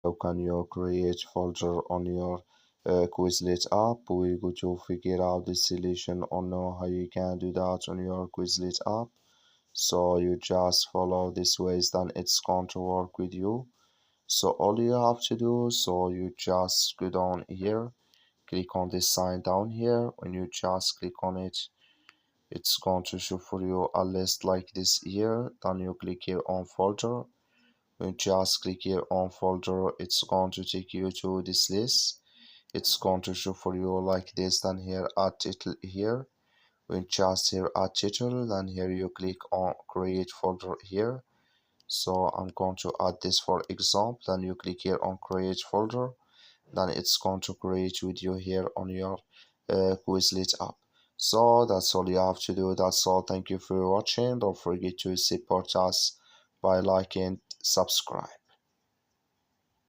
How can you create folder on your Quizlet app? We're going to figure out the solution on how you can do that on your Quizlet app. So you just follow this ways, then it's going to work with you. So all you have to do, so you just go down here, click on this sign down here. When you just click on it, it's going to show for you a list like this here. Then you click here on folder. When you just click here on folder, it's going to take you to this list. It's going to show for you like this. Then here add title here. When just here add title, then here you click on create folder here. So I'm going to add this for example. Then you click here on create folder. Then it's going to create with you here on your Quizlet app. So that's all you have to do. That's all. Thank you for watching. Don't forget to support us by liking, subscribe.